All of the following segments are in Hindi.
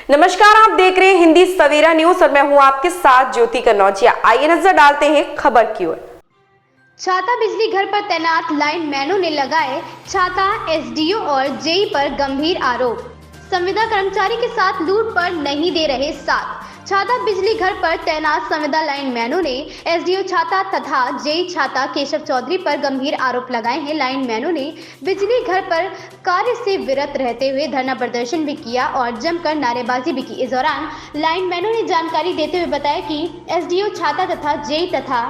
नमस्कार, आप देख रहे हैं हिंदी सवेरा न्यूज और मैं हूं आपके साथ ज्योति कन्नौजिया। आइए नजर डालते हैं खबर की ओर। छाता बिजली घर पर तैनात लाइनमैनों ने लगाए छाता, एसडीओ और जेई पर गंभीर आरोप। संविदा कर्मचारी के साथ लूट पर नहीं दे रहे साथ। छाता बिजली घर पर तैनात संविदा लाइनमैनों ने एसडीओ छाता तथा जेई छाता केशव चौधरी पर गंभीर आरोप लगाए हैं। लाइनमैनों ने बिजली घर पर कार्य से विरत रहते हुए धरना प्रदर्शन भी किया और जमकर नारेबाजी भी की। इस दौरान लाइनमैनों ने जानकारी देते हुए बताया कि एसडीओ छाता तथा जेई तथा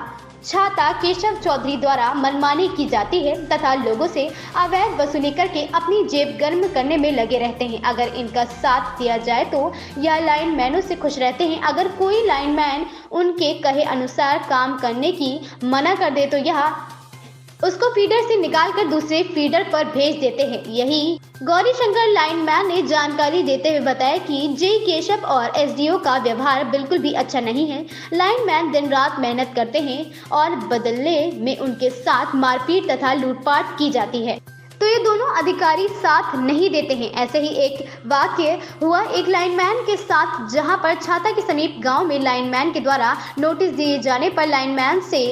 छाता केशव चौधरी द्वारा मनमानी की जाती है तथा लोगों से अवैध वसूली करके अपनी जेब गर्म करने में लगे रहते हैं। अगर इनका साथ दिया जाए तो यह लाइनमैनों से खुश रहते हैं। अगर कोई लाइनमैन उनके कहे अनुसार काम करने की मना कर दे तो यह उसको फीडर से निकालकर दूसरे फीडर पर भेज देते हैं। यही गौरी शंकर लाइनमैन ने जानकारी देते हुए बताया कि जेई केशव और एसडीओ का व्यवहार बिल्कुल भी अच्छा नहीं है। लाइनमैन दिन रात मेहनत करते हैं और बदले में उनके साथ मारपीट तथा लूटपाट की जाती है, तो ये दोनों अधिकारी साथ नहीं देते हैं। ऐसे ही एक वाक्य हुआ एक लाइनमैन के साथ, जहां पर छाता के समीप गांव में लाइनमैन के द्वारा नोटिस दिए जाने पर लाइनमैन से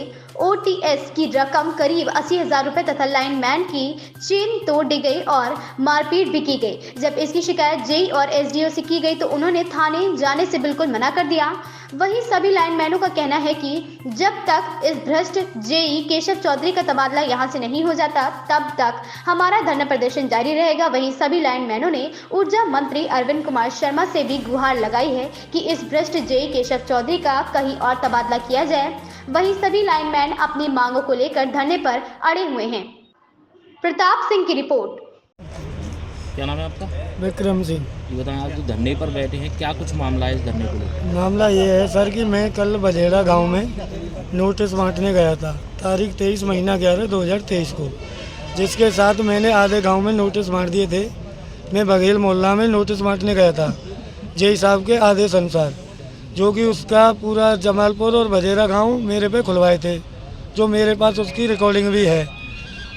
ओटीएस की रकम करीब 80,000 रुपये तथा लाइनमैन की चेन तोड़ दी गई और मारपीट भी की गई। जब इसकी शिकायत जेई और एसडीओ से की गई तो उन्होंने थाने जाने से बिल्कुल मना कर दिया। वहीं सभी लाइनमैनों का कहना है कि जब तक इस भ्रष्ट जेई केशव चौधरी का तबादला यहां से नहीं हो जाता तब तक हमारा धरना प्रदर्शन जारी रहेगा। वहीं सभी लाइनमैनों ने ऊर्जा मंत्री अरविंद कुमार शर्मा से भी गुहार लगाई है कि इस भ्रष्ट जेई केशव चौधरी का कहीं और तबादला किया जाए। वहीं सभी लाइनमैन अपनी मांगों को लेकर धरने पर अड़े हुए हैं। प्रताप सिंह की रिपोर्ट। क्या नाम है आपका? विक्रम सिंह। ये बताएं, आप जो धरने पर बैठे हैं, क्या कुछ मामला है इस धरने को लेकर? मामला ये है सर कि मैं कल बजेड़ा गांव में नोटिस बांटने गया था तारीख 23 महीना 11 2023 को, जिसके साथ मैंने आधे गांव में नोटिस बांट दिए थे। मैं बघेल मोहल्ला में नोटिस बांटने गया था जेई साहब के आदेश अनुसार, जो कि उसका पूरा जमालपुर और बजेरा गाँव मेरे पे खुलवाए थे, जो मेरे पास उसकी रिकॉर्डिंग भी है।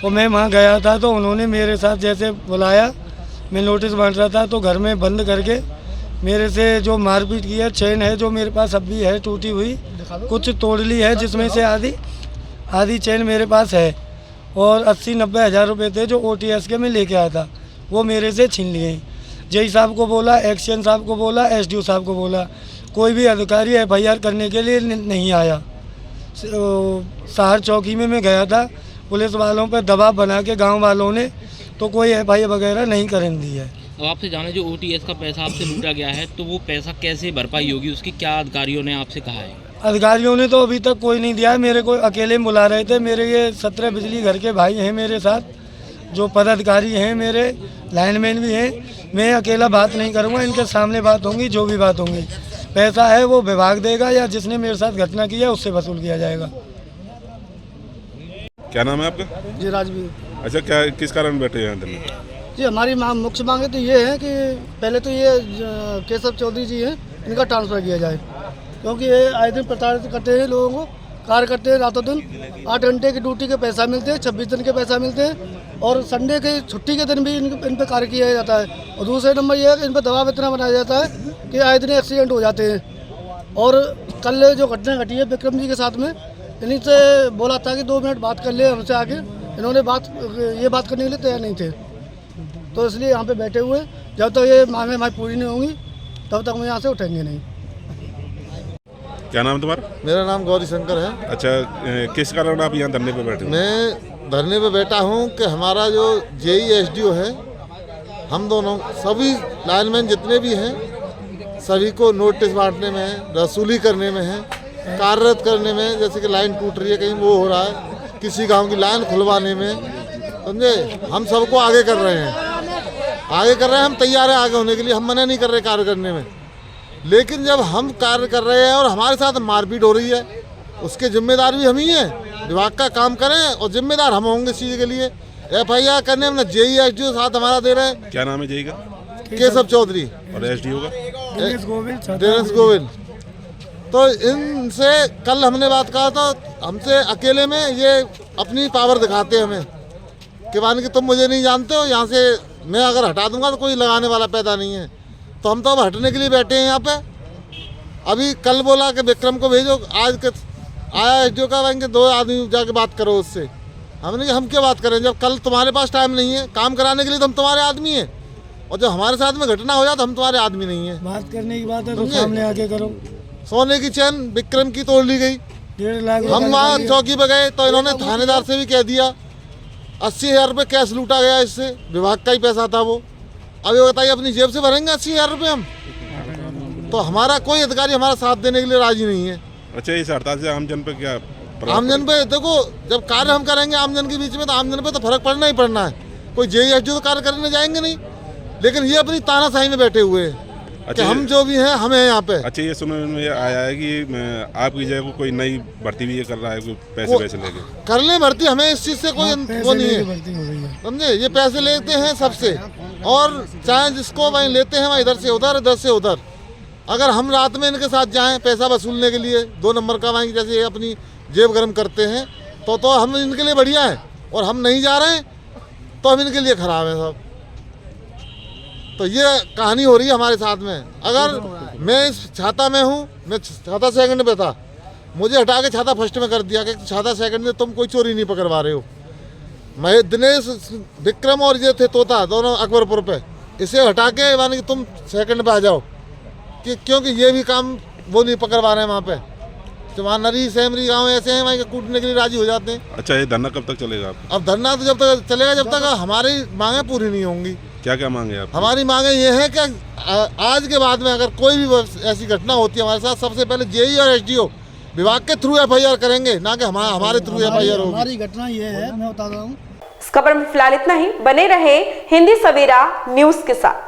और मैं वहाँ गया था तो उन्होंने मेरे साथ जैसे बुलाया, मैं नोटिस बांट रहा था तो घर में बंद करके मेरे से जो मारपीट की है, चेन है जो मेरे पास अब भी है टूटी हुई, कुछ तोड़ ली है, जिसमें से आधी चेन मेरे पास है और 80-90 हज़ार रुपये थे जो ओटीएस के मैं लेके आया था, वो मेरे से छीन लिए। जेई साहब को बोला, एक्शन साहब को बोला, एसडीओ साहब को बोला, कोई भी अधिकारी एफआईआर करने के लिए नहीं आया। शहर चौकी में मैं गया था, पुलिस वालों पर दबाव बना के गांव वालों ने तो कोई एफआईआर वगैरह नहीं करने दी है। अब आपसे जाने जो ओटीएस का पैसा आपसे लूटा गया है, तो वो पैसा कैसे भरपाई होगी, उसकी क्या अधिकारियों ने आपसे कहा है? अधिकारियों ने तो अभी तक कोई नहीं दिया है। मेरे को अकेले बुला रहे थे। मेरे ये 17 बिजली घर के भाई हैं मेरे साथ, जो पदाधिकारी हैं, मेरे लाइनमैन भी हैं। मैं अकेला बात नहीं करूँगा, इनके सामने बात होंगी, जो भी बात होंगी। पैसा है वो विभाग देगा या जिसने मेरे साथ घटना की है उससे वसूल किया जाएगा। क्या नाम है आपका? जी राजवीर। अच्छा, क्या किस कारण बैठे हैं अंदर में? जी हमारी मुख्य मांगे तो ये है कि पहले तो ये केशव चौधरी जी हैं, इनका ट्रांसफ़र किया जाए, क्योंकि ये आए दिन प्रताड़ित करते हैं लोगों को। कार्य करते हैं रातों दिन, 8 घंटे की ड्यूटी के पैसा मिलते हैं, 26 दिन के पैसा मिलते हैं और संडे के छुट्टी के दिन भी इन पर कार्य किया जाता है। और दूसरे नंबर ये है कि इन पर दबाव इतना बनाया जाता है कि आए दिन एक्सीडेंट हो जाते हैं। और कल जो घटना घटी है विक्रम जी के साथ में, इन्हीं से बोला था कि 2 मिनट बात कर ले हमसे आके, इन्होंने ये बात करने के लिए तैयार नहीं थे, तो इसलिए यहाँ पे बैठे हुए। जब तक ये मांगे हमारी पूरी नहीं होंगी तब तक हम यहाँ से उठेंगे नहीं। क्या नाम है तुम्हारा? मेरा नाम गौरी शंकर है। अच्छा, किस कारण आप यहाँ धरने पे बैठे? मैं धरने पे बैठा हूँ कि हमारा जो जेई एसडीओ है, हम दोनों सभी लाइनमैन जितने भी हैं, सभी को नोटिस बांटने में, वसूली करने में है, कार्यरत करने में, जैसे कि लाइन टूट रही है कहीं वो हो रहा है, किसी गांव की लाइन खुलवाने में, समझे, हम सबको आगे कर रहे हैं। हम तैयार हैं आगे होने के लिए, हम मना नहीं कर रहे कार्य करने में। लेकिन जब हम कार्य कर रहे हैं और हमारे साथ मारपीट हो रही है, उसके जिम्मेदार भी हम ही हैं। विभाग का काम करें और जिम्मेदार हम होंगे इस चीज़ के लिए। एफआईआर करने में जेई एसडीओ साथ हमारा दे रहे हैं। क्या नाम है जेई का? केशव चौधरी। और एसडीओ का? दिनेश गोविल। तो इनसे कल हमने बात कहा था, हमसे अकेले में ये अपनी पावर दिखाते हैं हमें कि मान कि तुम मुझे नहीं जानते हो, यहाँ से मैं अगर हटा दूंगा तो कोई लगाने वाला पैदा नहीं है। तो हम तो अब हटने के लिए बैठे हैं यहाँ पे। अभी कल बोला कि विक्रम को भेजो, आज के आया एसडीओ का कि 2 आदमी जाके बात करो उससे। हमने कहा हम क्या बात करें जब कल तुम्हारे पास टाइम नहीं है काम कराने के लिए, तो हम तुम्हारे आदमी हैं, और जब हमारे साथ में घटना हो जाए तो हम तुम्हारे आदमी नहीं है। बात करने की बात है तो सामने आके करो। सोने की चैन विक्रम की तोड़ ली गई। 1.5 लाख हम वहाँ चौकी पे गए तो इन्होंने थानेदार से भी कह दिया 80,000 रुपये कैश लूटा गया, इससे विभाग का ही पैसा था वो। अब ये बताइए अपनी जेब से भरेंगे 80,000 रुपये हम? तो हमारा कोई अधिकारी हमारा साथ देने के लिए राजी नहीं है। अच्छा, इस हड़ताल से आमजन पे क्या आमजन पे देखो, जब कार्य हम करेंगे आमजन के बीच में तो आमजन पे तो फर्क पड़ना ही पड़ना है। कोई जेईएसडीओ तो कार्य करने जाएंगे नहीं, लेकिन ये अपनी तानाशाही में बैठे हुए हैं कि हम जो भी हैं हम हैं यहाँ पे। अच्छा, ये सुनने में आया है कि आपकी जगह को कोई नई भर्ती भी ये कर रहा है, कोई पैसे लेके कर ले भर्ती, हमें इस चीज़ से कोई वो नहीं है, समझे। ये पैसे लेते हैं सबसे, और चाहे जिसको वहीं लेते हैं वहाँ इधर से उधर। अगर हम रात में इनके साथ जाएं पैसा वसूलने के लिए 2 नंबर का वहीं जैसे अपनी जेब गर्म करते हैं तो हम इनके लिए बढ़िया है, और हम नहीं जा रहे हैं तो हम इनके लिए खराब हैं सब। तो ये कहानी हो रही है हमारे साथ में। अगर मैं इस छाता में हूँ, मैं छाता सेकंड पे था, मुझे हटा के छाता फर्स्ट में कर दिया कि छाता सेकंड में तुम कोई चोरी नहीं पकड़वा रहे हो। मैं दिनेश विक्रम और ये थे तोता, दोनों अकबरपुर पे, इसे हटा के माने कि तुम सेकंड पे आ जाओ, कि क्योंकि ये भी काम वो नहीं पकड़वा रहे हैं वहाँ पे। तो वहाँ नरी सेमरी गाँव ऐसे हैं वहाँ के कूटने के लिए राजी हो जाते हैं। अच्छा, ये धरना कब तक चलेगा आप? अब धरना तो जब तक चलेगा जब तक हमारी मांगे पूरी नहीं होंगी। क्या क्या मांगे आप? हमारी मांगे ये है कि आज के बाद में अगर कोई भी ऐसी घटना होती है हमारे साथ, सबसे पहले जेई और एसडीओ विभाग के थ्रू एफआईआर करेंगे, ना कि हमारे थ्रू एफआईआर होगी। हमारी घटना ये है, मैं बता रहा हूँ। इस खबर में फिलहाल इतना ही। बने रहे हिंदी सवेरा न्यूज के साथ।